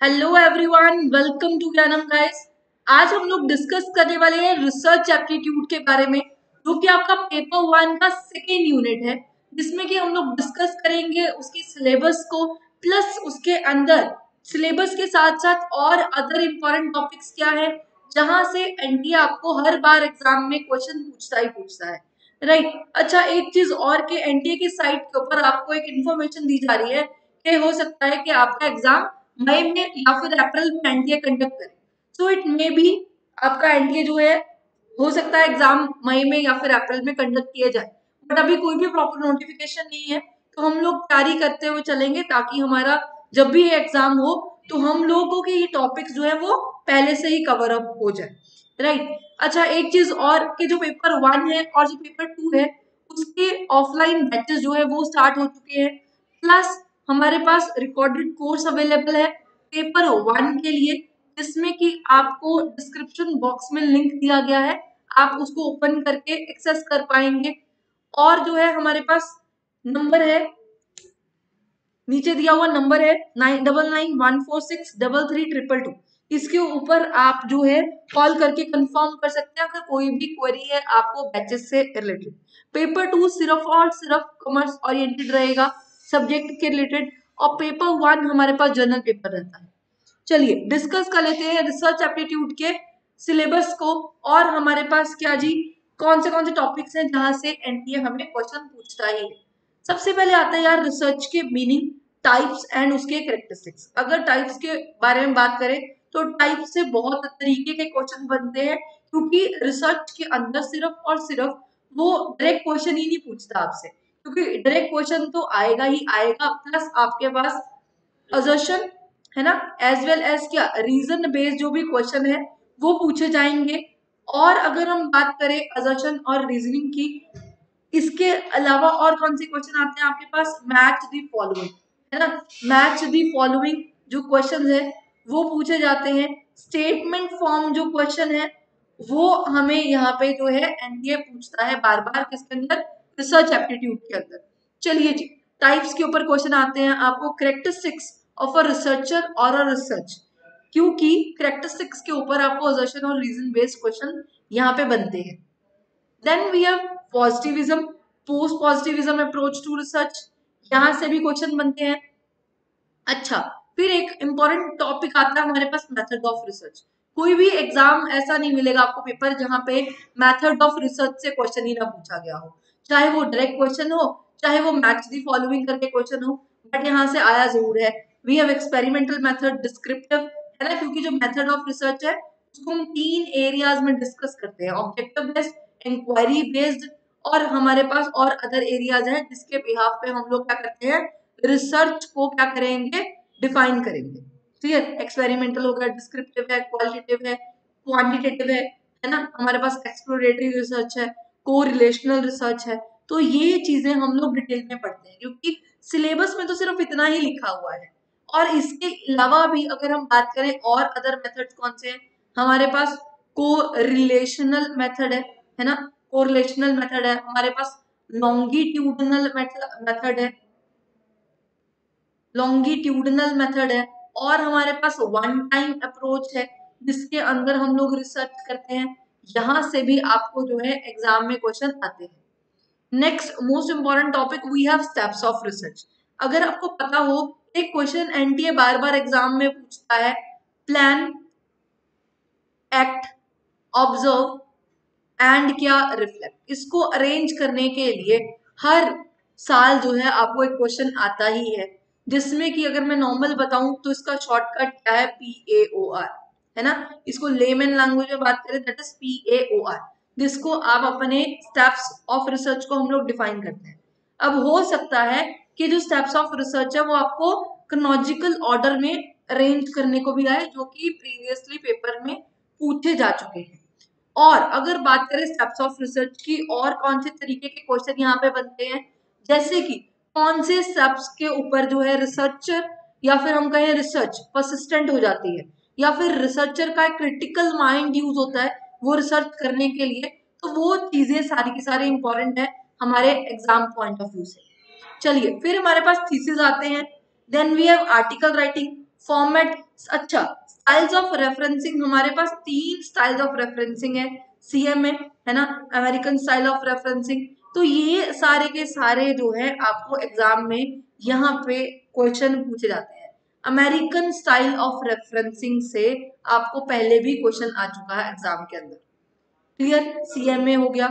Hello everyone, welcome to ज्ञानम guys. आज हम लोग डिस्कस करने वाले हैं रिसर्च एप्टीट्यूड के बारे में, जो कि आपका पेपर वन का सेकेंड यूनिट है, जिसमें कि हम लोग डिस्कस करेंगे उसके सिलेबस को, प्लस उसके अंदर सिलेबस के साथ साथ और अदर इम्पोर्टेंट टॉपिक्स क्या है, जहां से एनटीए आपको हर बार एग्जाम में क्वेश्चन पूछता है। राइट। अच्छा, एक चीज और के एनटीए की साइट के ऊपर आपको एक इन्फॉर्मेशन दी जा रही है कि हो सकता है कि आपका एग्जाम मई में या फिर अप्रैल में एनटीए कंडक्ट करें। सो इट मे बी आपका एनटीए जो है, हो सकता है एग्जाम मई में या फिर अप्रैल में कंडक्ट किया जाए, बट अभी कोई भी प्रॉपर नोटिफिकेशन नहीं है। तो हम लोग तैयारी करते हुए चलेंगे, ताकि हमारा जब भी एग्जाम हो तो हम लोगों के ये टॉपिक्स जो है वो पहले से ही कवर अप हो जाए। राइट। अच्छा, एक चीज और कि जो पेपर वन है और जो पेपर टू है, उसके ऑफलाइन बैचेस जो है वो स्टार्ट हो चुके हैं। प्लस हमारे पास रिकॉर्डेड कोर्स अवेलेबल है पेपर वन के लिए, जिसमें कि आपको डिस्क्रिप्शन बॉक्स में लिंक दिया गया है, आप उसको ओपन करके एक्सेस कर पाएंगे। और जो है हमारे पास नंबर है, नीचे दिया हुआ नंबर है 9991463322। इसके ऊपर आप जो है कॉल करके कंफर्म कर सकते हैं अगर कोई भी क्वेरी है आपको बैचेस से रिलेटेड। पेपर टू सिर्फ और सिर्फ कॉमर्स ओरिएंटेड रहेगा, सब्जेक्ट के रिलेटेड, और पेपर वन हमारे पास जनरल पेपर रहता है। चलिए डिस्कस कर लेते हैं रिसर्च एप्टीट्यूड के सिलेबस को, और हमारे पास क्या जी, कौन से टॉपिक्स हैं जहां से एनटीए हमें क्वेश्चन पूछता ही है। सबसे पहले आता है यार रिसर्च के मीनिंग, टाइप्स एंड उसके कैरेक्टरिस्टिक्स। अगर टाइप्स के बारे में बात करें तो टाइप से बहुत तरीके के क्वेश्चन बनते हैं, क्योंकि रिसर्च के अंदर सिर्फ और सिर्फ वो डायरेक्ट क्वेश्चन ही नहीं पूछता आपसे, क्योंकि डायरेक्ट क्वेश्चन तो आएगा ही आएगा, प्लस आपके पास असर्शन है ना, एज वेल एज क्या रीजन बेस्ड जो भी क्वेश्चन है वो पूछे जाएंगे। और अगर हम बात करें असर्शन और रीजनिंग की, इसके अलावा और कौन से क्वेश्चन आते हैं आपके पास, मैच दी फॉलोइंग, है ना, मैच दी फॉलोइंग जो क्वेश्चन है वो पूछे जाते हैं। स्टेटमेंट फॉर्म जो क्वेश्चन है वो हमें यहाँ पे जो है एनडीए पूछता है बार बार, किसके अंदर, रिसर्च एप्टीट्यूड के अंदर। चलिए जी, टाइप्स के ऊपर क्वेश्चन आते हैं आपको, करेक्टरिस्टिक्स ऑफ अ रिसर्चर और अ रिसर्च, क्योंकि करेक्टरिस्टिक्स के ऊपर आपको असर्शन और रीजन बेस्ड क्वेश्चन यहाँ पे बनते हैं। Then we have positivism, post positivism approach to research, यहाँ से भी क्वेश्चन बनते हैं। अच्छा, फिर एक इंपॉर्टेंट टॉपिक आता है हमारे पास, मेथड ऑफ रिसर्च। कोई भी एग्जाम ऐसा नहीं मिलेगा आपको पेपर जहां पे मेथड ऑफ रिसर्च से क्वेश्चन ही ना पूछा गया हो, चाहे वो डायरेक्ट क्वेश्चन हो, चाहे वो मैच दी फॉलोइंग करके क्वेश्चन हो, बट यहाँ से आया जरूर है। We have experimental method, descriptive, है ना, क्योंकि जो मेथड ऑफ रिसर्च है उसको हम 3 एरियाज में डिस्कस करते हैं, ऑब्जेक्टिव बेस्ड, इंक्वायरी बेस्ड, और हमारे पास और अदर एरियाज हैं जिसके बिहाफ पे हम लोग क्या करते हैं, रिसर्च को क्या करेंगे, डिफाइन करेंगे। क्लियर, एक्सपेरिमेंटल हो गया, डिस्क्रिप्टिव है, क्वालिटेटिव है, क्वांटिटेटिव है ना, हमारे पास एक्सप्लोरेटरी रिसर्च है, को रिलेशनल रिसर्च है। तो ये चीजें हम लोग डिटेल में पढ़ते हैं, क्योंकि सिलेबस में तो सिर्फ इतना ही लिखा हुआ है। और इसके अलावा भी अगर हम बात करें और अदर मेथड्स कौन से हैं, हमारे पास को रिलेशनल मेथड है ना, कोरिलेशनल मेथड है हमारे पास, लॉन्गिट्यूडनल मेथड है, लॉन्गिट्यूडनल मेथड है, और हमारे पास वन टाइम अप्रोच है जिसके अंदर हम लोग रिसर्च करते हैं। यहां से भी आपको जो है एग्जाम में क्वेश्चन आते हैं। Next most important topic, we have steps of research. अगर आपको पता हो, एक क्वेश्चन एनटीए बार बार एग्जाम में पूछता है, प्लान, एक्ट, ऑब्जर्व एंड क्या, रिफ्लेक्ट। इसको अरेंज करने के लिए हर साल जो है आपको एक क्वेश्चन आता ही है, जिसमें कि अगर मैं नॉर्मल बताऊं तो इसका शॉर्टकट क्या है, PAOR, है ना। इसको लेमन लैंग्वेज में बात करें, दैट इज PAOR, जिसको आप अपने स्टेप्स ऑफ रिसर्च को हम लोग डिफाइन करते हैं। अब हो सकता है कि जो स्टेप्स ऑफ रिसर्च है वो आपको क्रोनोलॉजिकल ऑर्डर में अरेंज करने को भी आए, जो कि प्रीवियसली पेपर में पूछे जा चुके हैं। और अगर बात करें स्टेप्स ऑफ रिसर्च की, और कौन से तरीके के क्वेश्चन यहाँ पे बनते हैं, जैसे कि कौन से स्टेप्स के ऊपर जो है रिसर्चर या फिर हम कहें रिसर्च परसिस्टेंट हो जाती है, या फिर रिसर्चर का एक क्रिटिकल माइंड यूज होता है वो रिसर्च करने के लिए। तो वो चीजें सारी की सारी इंपॉर्टेंट है हमारे एग्जाम पॉइंट ऑफ व्यू से। चलिए फिर हमारे पास थीसिस आते हैं, then we have article writing, format. अच्छा, स्टाइल्स ऑफ रेफरेंसिंग, हमारे पास 3 स्टाइल्स ऑफ रेफरेंसिंग है, सीएमए है ना, अमेरिकन स्टाइल ऑफ रेफरेंसिंग। तो ये सारे के सारे जो है आपको एग्जाम में यहाँ पे क्वेश्चन पूछे जाते हैं। अमेरिकन स्टाइल ऑफ रेफरेंसिंग से आपको पहले भी क्वेश्चन आ चुका है एग्जाम के अंदर। क्लियर, सीएमए हो गया।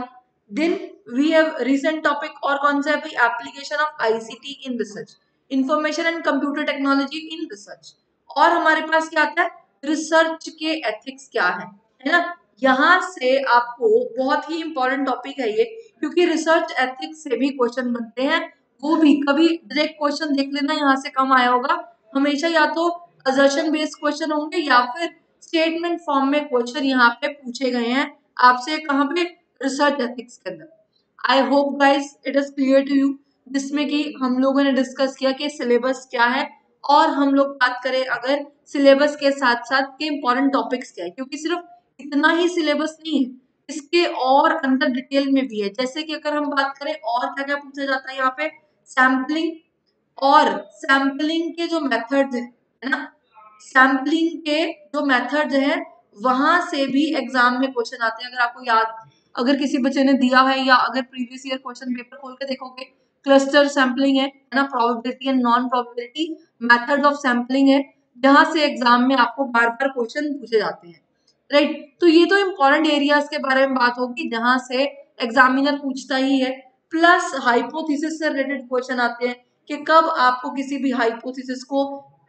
Then we have recent topic और कौन सा है भाई, application of ICT in research, information and computer technology in research. और हमारे पास क्या आता है, रिसर्च के एथिक्स क्या है ना। यहाँ से आपको बहुत ही इंपॉर्टेंट टॉपिक है ये, क्योंकि रिसर्च एथिक्स से भी क्वेश्चन बनते हैं। वो भी कभी डायरेक्ट क्वेश्चन देख लेना यहाँ से कम आया होगा, हमेशा या तो असर्शन बेस्ड क्वेश्चन होंगे या फिर स्टेटमेंट फॉर्म में क्वेश्चन यहाँ पे पूछे गए हैं आपसे, कहाँ पे, रिसर्च एथिक्स के अंदर। I hope guys it is clear to you, जिसमें कि हम लोगों ने डिस्कस किया कि सिलेबस क्या है, और हम लोग बात करें अगर सिलेबस के साथ साथ के इंपॉर्टेंट टॉपिक्स क्या है, क्योंकि सिर्फ इतना ही सिलेबस नहीं है, इसके और अंदर डिटेल में भी है। जैसे कि अगर हम बात करें और क्या क्या पूछा जाता है यहाँ पे, सैम्पलिंग, और सैम्पलिंग के जो मेथड्स है ना, सैम्पलिंग के जो मेथड्स हैं वहां से भी एग्जाम में क्वेश्चन आते हैं। अगर आपको याद, अगर किसी बच्चे ने दिया है या अगर प्रीवियस ईयर क्वेश्चन पेपर खोल के देखोगे, क्लस्टर सैम्पलिंग है ना, probability and non probability method of sampling है, जहां से एग्जाम में आपको बार बार क्वेश्चन पूछे जाते हैं, राइट। तो ये तो इंपॉर्टेंट एरियाज के बारे में बात होगी जहां से एग्जामिनर पूछता ही है। प्लस हाइपोथेसिस से रिलेटेड क्वेश्चन आते हैं कि कब आपको किसी भी हाइपोथेसिस को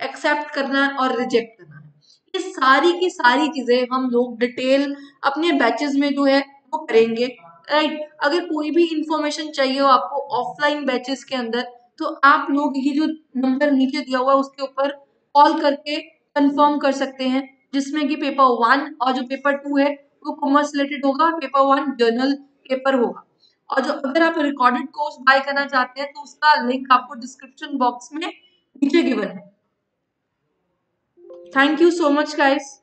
एक्सेप्ट करना है और रिजेक्ट करना है। ये सारी की सारी चीजें हम लोग डिटेल अपने बैचेस में जो है वो करेंगे, राइट। अगर कोई भी इंफॉर्मेशन चाहिए हो आपको ऑफलाइन बैचेस के अंदर, तो आप लोग ये जो नंबर नीचे दिया हुआ है उसके ऊपर कॉल करके कंफर्म कर सकते हैं, जिसमें कि पेपर 1 और जो पेपर 2 है वो कॉमर्स रिलेटेड होगा, पेपर 1 जर्नल पेपर होगा। और जो अगर आप रिकॉर्डेड कोर्स बाय करना चाहते हैं तो उसका लिंक आपको डिस्क्रिप्शन बॉक्स में नीचे गिवन है। Thank you so much guys.